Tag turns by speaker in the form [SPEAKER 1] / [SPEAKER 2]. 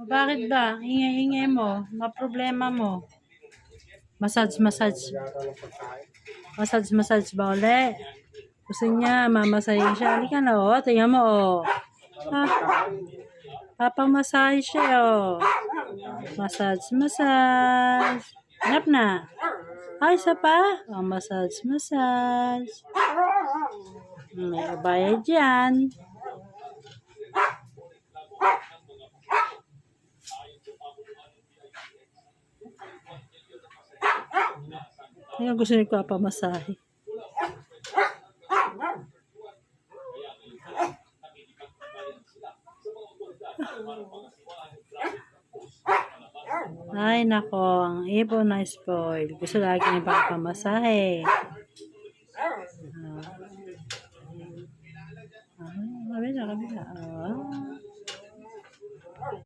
[SPEAKER 1] O bakit ba? Ingay-ingay mo. Problema mo. Massage ba uli? Gusto niya, mamasahin siya. Halika na, o. Tingnan mo, o. Ah, papamasahe siya, o. Massage. Hanap na. Ay, isa pa? O, massage. May bayad dyan. Ayun, gusto niyo papamasahe. Ay, nako, ang ibon na spoil. Gusto lagi niya papamasahe.